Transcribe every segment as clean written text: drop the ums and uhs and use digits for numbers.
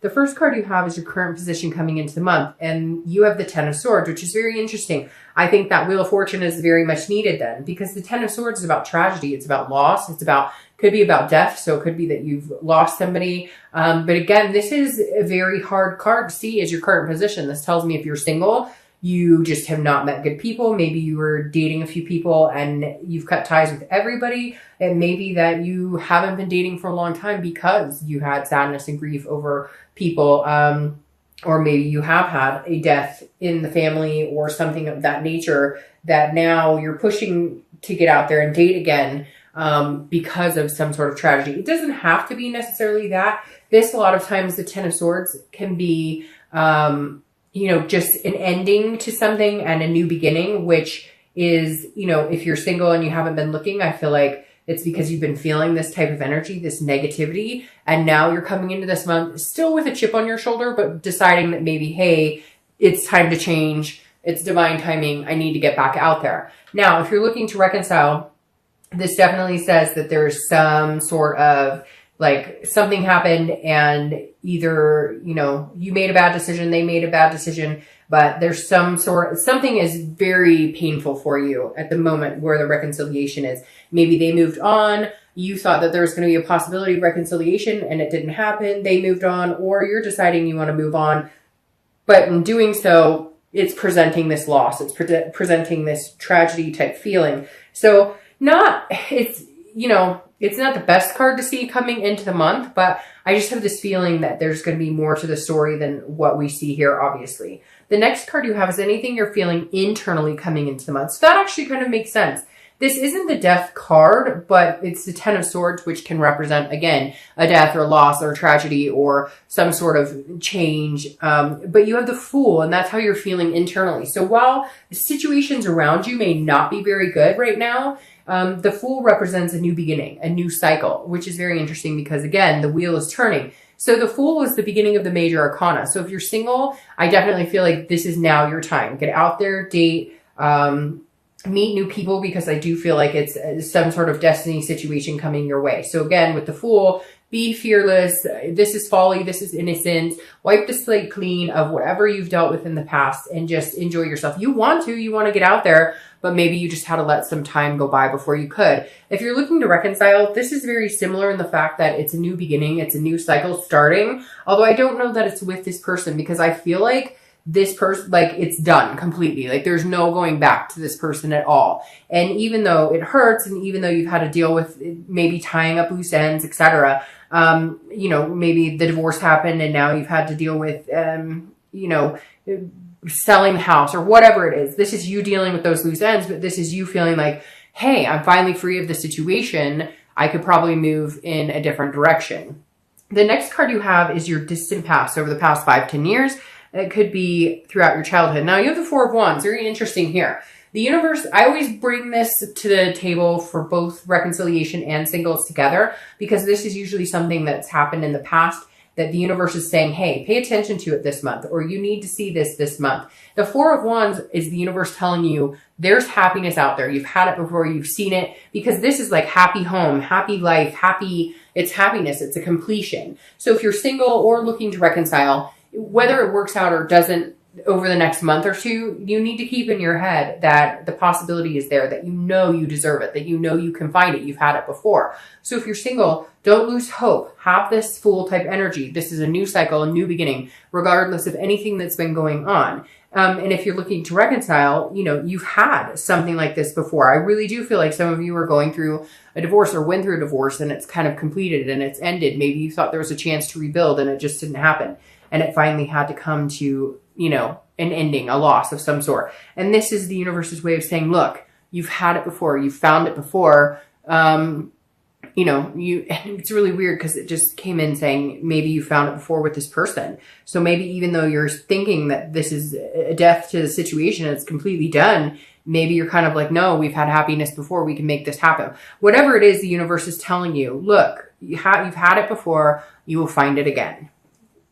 The first card you have is your current position coming into the month, and you have the Ten of Swords, which is very interesting. I think that Wheel of Fortune is very much needed then, because the Ten of Swords is about tragedy. It's about loss. Could be about death. So it could be that you've lost somebody. But again, this is a very hard card to see as your current position. This tells me if you're single, you just have not met good people. Maybe you were dating a few people and you've cut ties with everybody. And maybe that you haven't been dating for a long time because you had sadness and grief over people. Or maybe you have had a death in the family or something of that nature that now you're pushing to get out there and date again because of some sort of tragedy. It doesn't have to be necessarily that. This, a lot of times, the Ten of Swords can be just an ending to something and a new beginning, which is, if you're single and you haven't been looking, I feel like it's because you've been feeling this type of energy, this negativity, and now you're coming into this month still with a chip on your shoulder, but deciding that maybe, hey, it's time to change. It's divine timing. I need to get back out there. Now, if you're looking to reconcile, this definitely says that there's some sort of like something happened and either, you made a bad decision, they made a bad decision, but there's something is very painful for you at the moment where the reconciliation is. Maybe they moved on. You thought that there was going to be a possibility of reconciliation and it didn't happen. They moved on, or you're deciding you want to move on. But in doing so, it's presenting this loss. It's presenting this tragedy type feeling. So it's not the best card to see coming into the month, but I just have this feeling that there's going to be more to the story than what we see here, obviously. The next card you have is anything you're feeling internally coming into the month. So that actually kind of makes sense. This isn't the death card, but it's the Ten of Swords, which can represent, again, a death or loss or tragedy or some sort of change. But you have the Fool, and that's how you're feeling internally. So while the situations around you may not be very good right now, the Fool represents a new beginning, a new cycle, which is very interesting because, again, the wheel is turning. So the Fool is the beginning of the major arcana. So if you're single, I definitely feel like this is now your time. Get out there, date, meet new people, because I do feel like it's some sort of destiny situation coming your way. So again, with the Fool, be fearless. This is folly. This is innocence. Wipe the slate clean of whatever you've dealt with in the past and just enjoy yourself. You want to get out there, but maybe you just had to let some time go by before you could. If you're looking to reconcile, this is very similar in the fact that it's a new beginning. It's a new cycle starting. Although I don't know that it's with this person, because I feel like this person, like, it's done completely. Like, there's no going back to this person at all. And even though it hurts, and even though you've had to deal with maybe tying up loose ends, etc., maybe the divorce happened and now you've had to deal with, selling the house or whatever it is. This is you dealing with those loose ends, but this is you feeling like, hey, I'm finally free of the situation. I could probably move in a different direction. The next card you have is your distant past, over the past 5-10 years. It could be throughout your childhood. Now you have the Four of Wands. Very interesting here. The universe, I always bring this to the table for both reconciliation and singles together, because this is usually something that's happened in the past that the universe is saying, hey, pay attention to it this month, or you need to see this month. The Four of Wands is the universe telling you there's happiness out there. You've had it before, you've seen it, because this is like happy home, happy life, it's happiness, it's a completion. So if you're single or looking to reconcile, whether it works out or doesn't over the next month or two, you need to keep in your head that the possibility is there, that you deserve it, that you can find it, you've had it before. So if you're single, don't lose hope. Have this Fool type energy. This is a new cycle, a new beginning, regardless of anything that's been going on. And if you're looking to reconcile, you've had something like this before. I really do feel like some of you are going through a divorce or went through a divorce and it's kind of completed and it's ended. Maybe you thought there was a chance to rebuild and it just didn't happen. And it finally had to come to, an ending, a loss of some sort. And this is the universe's way of saying, look, you've had it before. You've found it before. And it's really weird because it just came in saying maybe you found it before with this person. So maybe even though you're thinking that this is a death to the situation, it's completely done, maybe you're kind of like, no, we've had happiness before. We can make this happen. Whatever it is, the universe is telling you, look, you've had it before. You will find it again.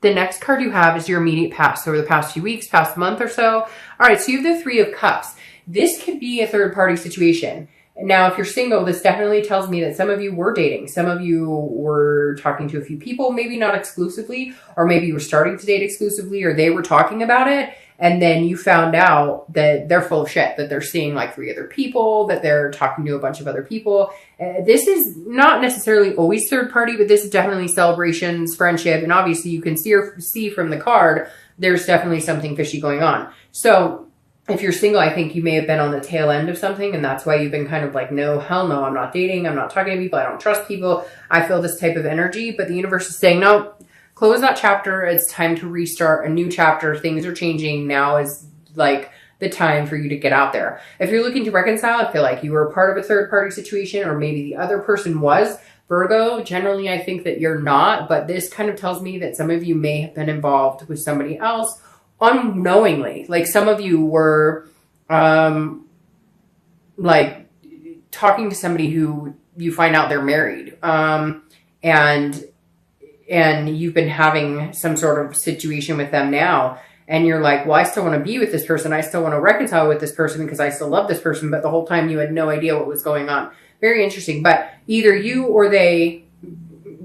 The next card you have is your immediate past, over the past few weeks, past month or so. All right, so you have the Three of Cups. This could be a third-party situation. Now, if you're single, this definitely tells me that some of you were dating. Some of you were talking to a few people, maybe not exclusively, or maybe you were starting to date exclusively, or they were talking about it. And then you found out that they're full of shit, that they're seeing like 3 other people, that they're talking to a bunch of other people. This is not necessarily always third party, but this is definitely celebrations, friendship. And obviously you can see from the card, there's definitely something fishy going on. So if you're single, I think you may have been on the tail end of something, and that's why you've been kind of like, no, hell no, I'm not dating. I'm not talking to people. I don't trust people. I feel this type of energy, but the universe is saying, no, close that chapter. It's time to restart a new chapter. Things are changing. Now is like the time for you to get out there. If you're looking to reconcile, I feel like you were a part of a third party situation, or maybe the other person was. Virgo, generally, I think that you're not, but this kind of tells me that some of you may have been involved with somebody else unknowingly. Like some of you were like talking to somebody who you find out they're married, and you've been having some sort of situation with them now, and you're like, well, I still want to be with this person. I still want to reconcile with this person because I still love this person. But the whole time you had no idea what was going on. Very interesting. But either you or they,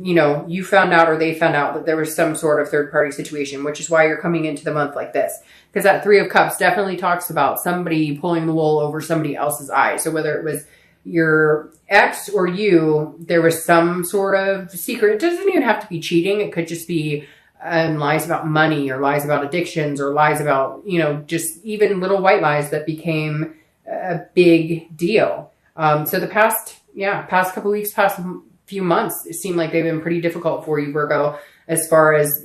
you know, you found out or they found out that there was some sort of third party situation, which is why you're coming into the month like this. Because that 3 of Cups definitely talks about somebody pulling the wool over somebody else's eyes. So whether it was your ex or you, there was some sort of secret. It doesn't even have to be cheating. It could just be lies about money, or lies about addictions, or lies about, you know, just even little white lies that became a big deal. So the past couple weeks, past few months, it seemed like they've been pretty difficult for you, Virgo, as far as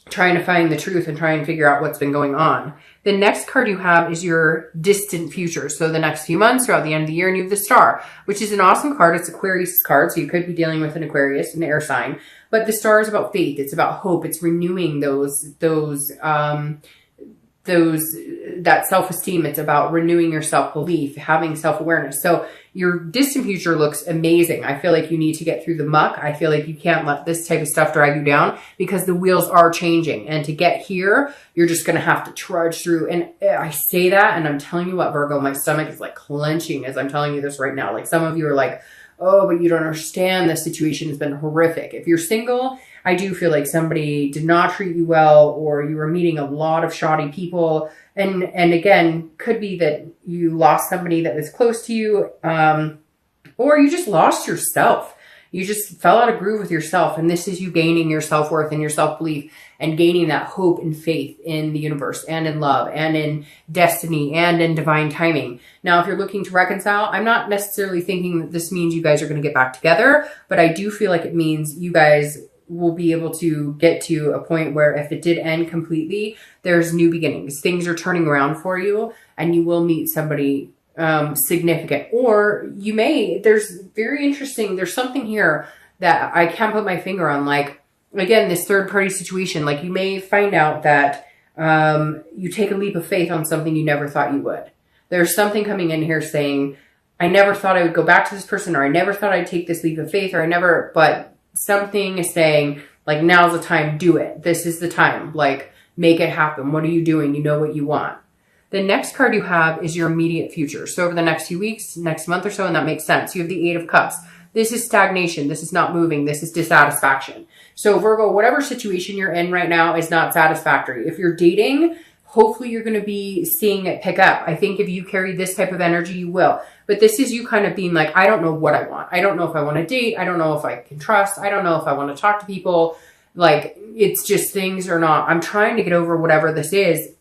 trying to find the truth and try and figure out what's been going on. The next card you have is your distant future. So the next few months throughout the end of the year, and you have the Star, which is an awesome card. It's Aquarius card. So you could be dealing with an Aquarius, an air sign, but the Star is about faith. It's about hope. It's renewing that self-esteem. It's about renewing your self-belief, having self-awareness. So your distant future looks amazing. I feel like you need to get through the muck. I feel like you can't let this type of stuff drag you down, because the wheels are changing. And to get here, you're just going to have to trudge through. And I say that, and I'm telling you what, Virgo, my stomach is like clenching as I'm telling you this right now. Like some of you are like, oh, but you don't understand. The situation has been horrific. If you're single, I do feel like somebody did not treat you well, or you were meeting a lot of shoddy people. And again, could be that you lost somebody that was close to you, or you just lost yourself. You just fell out of groove with yourself. And this is you gaining your self-worth and your self-belief, and gaining that hope and faith in the universe, and in love, and in destiny, and in divine timing. Now, if you're looking to reconcile, I'm not necessarily thinking that this means you guys are going to get back together, but I do feel like it means you guys will be able to get to a point where if it did end completely, there's new beginnings. Things are turning around for you, and you will meet somebody significant. Or you may, there's something here that I can't put my finger on. Like, again, this third party situation, like you may find out that you take a leap of faith on something you never thought you would. There's something coming in here saying, I never thought I would go back to this person, or I never thought I'd take this leap of faith, but something is saying, like, now's the time, do it. This is the time, like, make it happen. What are you doing? You know what you want. The next card you have is your immediate future. So over the next few weeks, next month or so, and that makes sense. You have the 8 of Cups. This is stagnation. This is not moving. This is dissatisfaction. So Virgo, whatever situation you're in right now is not satisfactory. If you're dating, hopefully you're going to be seeing it pick up. I think if you carry this type of energy, you will. But this is you kind of being like, I don't know what I want. I don't know if I want to date. I don't know if I can trust. I don't know if I want to talk to people. Like, it's just things are not, I'm trying to get over whatever this is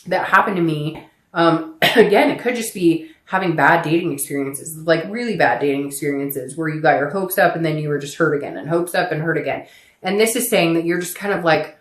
that happened to me. Again, it could just be having bad dating experiences, like really bad dating experiences where you got your hopes up and then you were just hurt again, and hopes up and hurt again. And this is saying that you're just kind of like,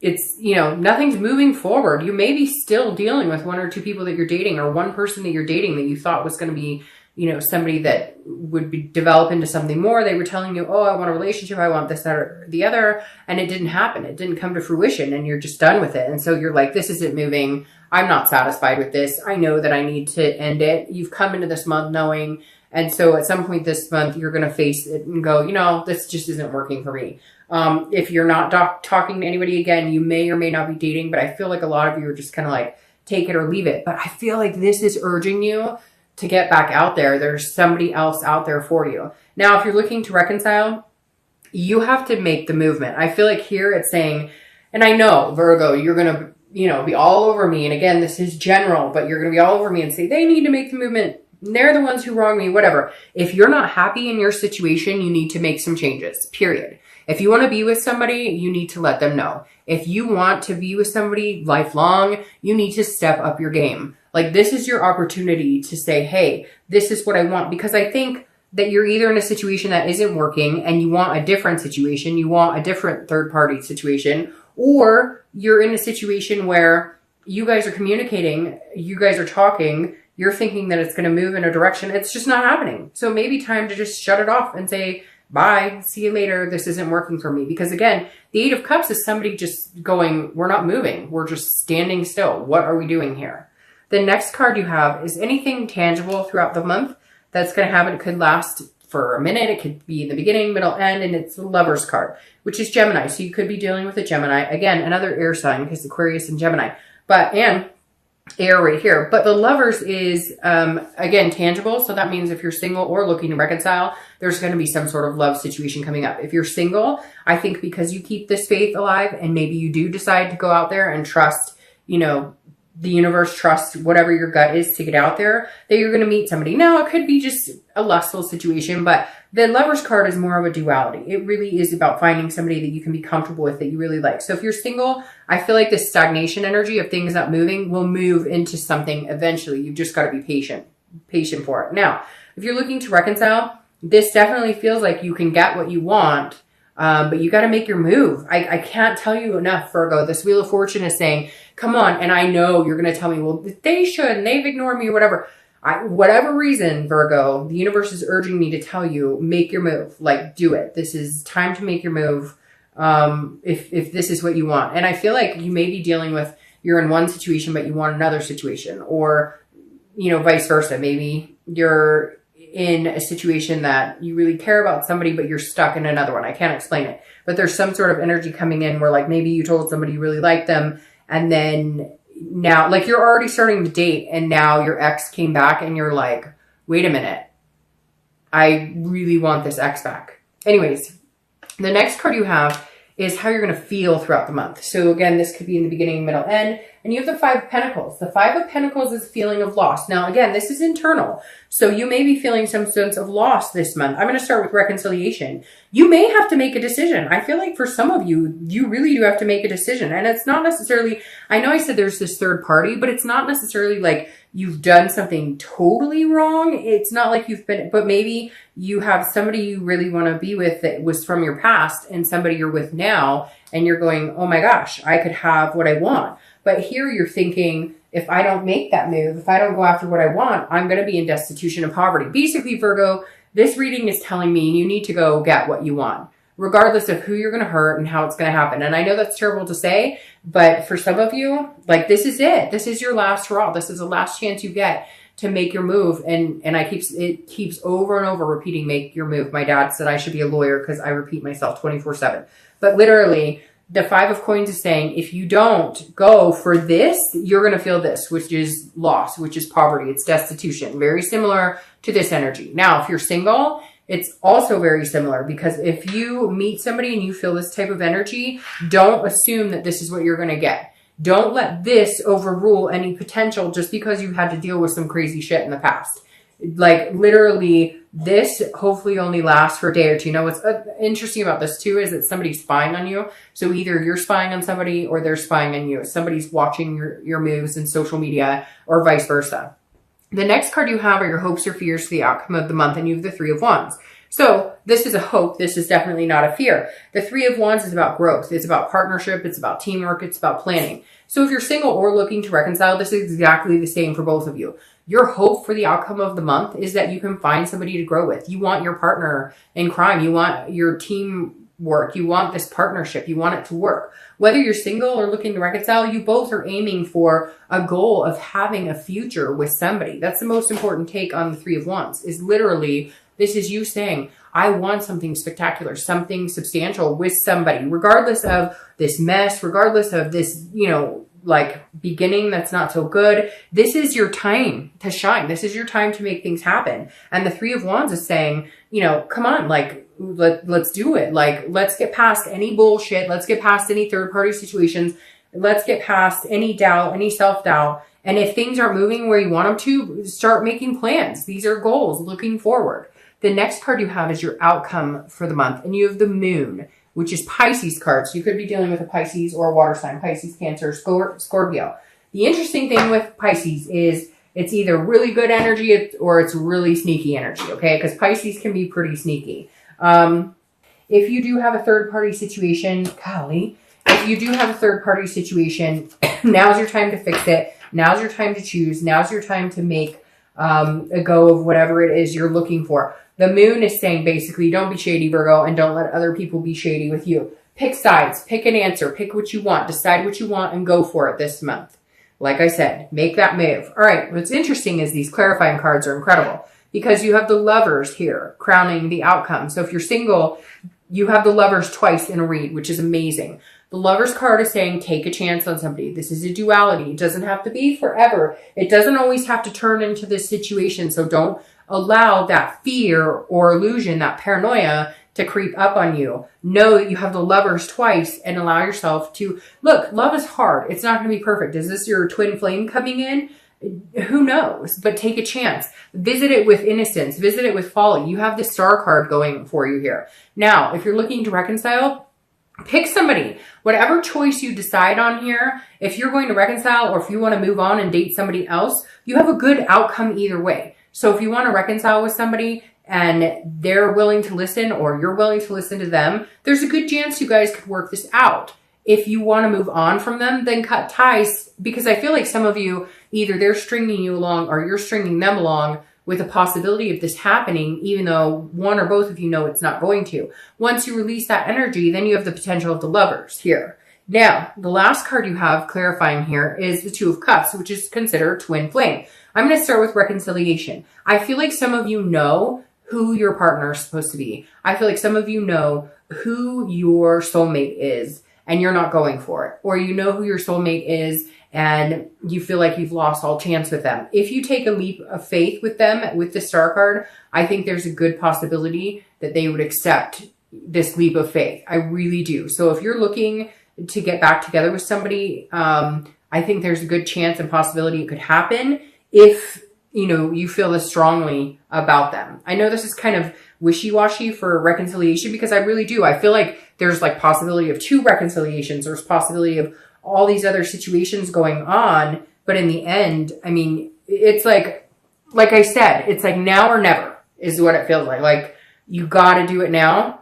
it's, you know, nothing's moving forward. You may be still dealing with 1 or 2 people that you're dating, or one person that you're dating that you thought was going to be, you know, somebody that would develop into something more. They were telling you, oh, I want a relationship. I want this, that, or the other. And it didn't happen. It didn't come to fruition, and you're just done with it. And so you're like, this isn't moving. I'm not satisfied with this. I know that I need to end it. You've come into this month knowing. And so at some point this month, you're going to face it and go, you know, this just isn't working for me. If you're not talking to anybody again, you may or may not be dating, but I feel like a lot of you are just kind of like, take it or leave it. But I feel like this is urging you to get back out there. There's somebody else out there for you. Now, if you're looking to reconcile, you have to make the movement. I feel like here it's saying, and I know, Virgo, you're going to, be all over me. And again, this is general, but you're going to be all over me and say, they need to make the movement. They're the ones who wrong me, whatever. If you're not happy in your situation, you need to make some changes, period. If you want to be with somebody, you need to let them know. If you want to be with somebody lifelong, you need to step up your game. Like, this is your opportunity to say, hey, this is what I want. Because I think that you're either in a situation that isn't working and you want a different situation, you want a different third party situation, or you're in a situation where you guys are communicating, you guys are talking, you're thinking that it's going to move in a direction. It's just not happening. So maybe time to just shut it off and say, bye, see you later. This isn't working for me. Because again, the Eight of Cups is somebody just going, we're not moving. We're just standing still. What are we doing here? The next card you have is anything tangible throughout the month that's going to happen. It could last for a minute. It could be in the beginning, middle, end, and it's the Lover's card, which is Gemini. So you could be dealing with a Gemini. Again, another air sign because Aquarius and Gemini. And air right here. But the Lovers is, again, tangible. So that means if you're single or looking to reconcile, there's going to be some sort of love situation coming up. If you're single, I think because you keep this faith alive and maybe you do decide to go out there and trust, the universe, trust whatever your gut is to get out there, that you're going to meet somebody. Now, it could be just a lustful situation, but the Lover's card is more of a duality. It really is about finding somebody that you can be comfortable with, that you really like. So if you're single, I feel like this stagnation energy of things not moving will move into something eventually. You've just got to be patient for it. Now, if you're looking to reconcile, this definitely feels like you can get what you want, but you got to make your move. I can't tell you enough, Virgo. This Wheel of Fortune is saying, come on. And I know you're going to tell me, well, they should, and they've ignored me or whatever. Whatever reason, Virgo, the universe is urging me to tell you, make your move. Like, do it. This is time to make your move. If this is what you want. And I feel like you may be dealing with, you're in one situation, but you want another situation, or, vice versa. Maybe you're in a situation that you really care about somebody, but you're stuck in another one. I can't explain it, but there's some sort of energy coming in where, like, maybe you told somebody you really liked them, and then now, like, you're already starting to date, and now your ex came back and you're like, wait a minute, I really want this ex back. Anyways, the next card you have is how you're going to feel throughout the month. So again, this could be in the beginning, middle, end. And you have the Five of Pentacles. The Five of Pentacles is a feeling of loss. Now, again, this is internal. So you may be feeling some sense of loss this month. I'm going to start with reconciliation. You may have to make a decision. I feel like for some of you, you really do have to make a decision. And it's not necessarily, I know I said there's this third party, but it's not necessarily like you've done something totally wrong. It's not like you've been, but maybe you have somebody you really want to be with that was from your past and somebody you're with now, and you're going, oh my gosh, I could have what I want. But here you're thinking, if I don't make that move, if I don't go after what I want, I'm going to be in destitution and poverty. Basically, Virgo, this reading is telling me you need to go get what you want, regardless of who you're going to hurt and how it's going to happen. And I know that's terrible to say, but for some of you, like, this is it. This is your last hurrah. This is the last chance you get to make your move. And it keeps over and over repeating, make your move. My dad said I should be a lawyer because I repeat myself 24/7. But literally, the Five of Coins is saying, if you don't go for this, you're going to feel this, which is loss, which is poverty. It's destitution. Very similar to this energy. Now, if you're single, it's also very similar, because if you meet somebody and you feel this type of energy, don't assume that this is what you're going to get. Don't let this overrule any potential just because you had to deal with some crazy shit in the past. Like, literally, this hopefully only lasts for a day or two. You know, what's interesting about this too is that somebody's spying on you. So either you're spying on somebody or they're spying on you. Somebody's watching your moves in social media, or vice versa. The next card you have are your hopes or fears for the outcome of the month, and you have the Three of Wands. So this is a hope. This is definitely not a fear. The Three of Wands is about growth. It's about partnership. It's about teamwork. It's about planning. So if you're single or looking to reconcile, this is exactly the same for both of you. Your hope for the outcome of the month is that you can find somebody to grow with. You want your partner in crime. You want your teamwork. You want this partnership. You want it to work. Whether you're single or looking to reconcile, you both are aiming for a goal of having a future with somebody. That's the most important take on the Three of Wands, is literally, this is you saying, I want something spectacular, something substantial with somebody, regardless of this mess, regardless of this, like beginning that's not so good. This is your time to shine. This is your time to make things happen. And the Three of Wands is saying, you know, come on, like, let's do it. Like, let's get past any bullshit. Let's get past any third party situations. Let's get past any doubt, any self-doubt. And if things aren't moving where you want them to, start making plans. These are goals looking forward. The next card you have is your outcome for the month. And you have the Moon, which is Pisces card. So you could be dealing with a Pisces or a water sign, Pisces, Cancer, Scorpio. The interesting thing with Pisces is it's either really good energy or it's really sneaky energy, okay? Because Pisces can be pretty sneaky. If you do have a third-party situation, golly, if you do have a third-party situation, now's your time to fix it. Now's your time to choose. Now's your time to make a go of whatever it is you're looking for. The Moon is saying basically, don't be shady, Virgo, and don't let other people be shady with you. Pick sides, pick an answer, pick what you want, decide what you want, and go for it this month. Like I said, make that move. All right, what's interesting is these clarifying cards are incredible because you have the Lovers here crowning the outcome. So if you're single, you have the Lovers twice in a read, which is amazing. The Lovers card is saying take a chance on somebody. This is a duality. It doesn't have to be forever. It doesn't always have to turn into this situation. So don't allow that fear or illusion, that paranoia to creep up on you. Know that you have the Lovers twice and allow yourself to, look, love is hard. It's not going to be perfect. Is this your twin flame coming in? Who knows? But take a chance. Visit it with innocence. Visit it with folly. You have the Star card going for you here. Now, if you're looking to reconcile, pick somebody. Whatever choice you decide on here, if you're going to reconcile or if you want to move on and date somebody else, you have a good outcome either way. So if you want to reconcile with somebody and they're willing to listen or you're willing to listen to them, there's a good chance you guys could work this out. If you want to move on from them, then cut ties, because I feel like some of you, either they're stringing you along or you're stringing them along with a possibility of this happening, even though one or both of you know it's not going to. Once you release that energy, then you have the potential of the Lovers here. Now, the last card you have clarifying here is the Two of Cups, which is considered twin flame. I'm going to start with reconciliation. I feel like some of you know who your partner is supposed to be. I feel like some of you know who your soulmate is and you're not going for it. Or you know who your soulmate is and you feel like you've lost all chance with them. If you take a leap of faith with them, with the Star card, I think there's a good possibility that they would accept this leap of faith. I really do. So if you're looking to get back together with somebody, I think there's a good chance and possibility it could happen if, you know, you feel this strongly about them. I know this is kind of wishy-washy for reconciliation because I really do. I feel like there's like possibility of 2 reconciliations. There's possibility of all these other situations going on. But in the end, I mean, it's like I said, it's like now or never is what it feels like. Like you got to do it now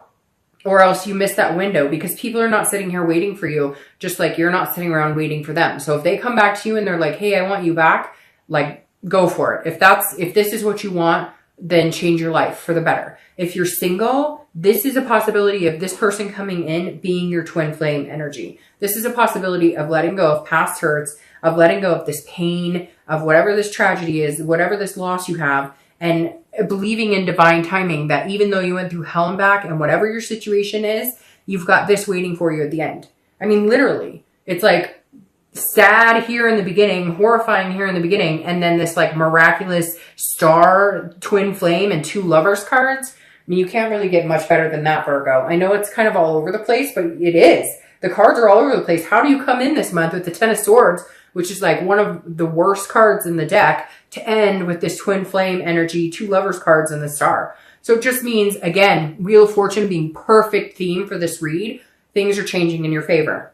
or else you miss that window, because people are not sitting here waiting for you, just like you're not sitting around waiting for them. So if they come back to you and they're like, hey, I want you back, like go for it. If this is what you want, then change your life for the better. If you're single, this is a possibility of this person coming in being your twin flame energy. This is a possibility of letting go of past hurts, of letting go of this pain, of whatever this tragedy is, whatever this loss you have, and believing in divine timing that even though you went through hell and back and whatever your situation is, you've got this waiting for you at the end. I mean, literally, it's like sad here in the beginning, horrifying here in the beginning, and then this like miraculous Star, twin flame, and 2 Lovers cards. I mean, you can't really get much better than that, Virgo. I know it's kind of all over the place, but it is. The cards are all over the place. How do you come in this month with the 10 of Swords, which is like one of the worst cards in the deck, to end with this twin flame energy, 2 Lovers cards, and the Star? So it just means, again, Wheel of Fortune being perfect theme for this read. Things are changing in your favor.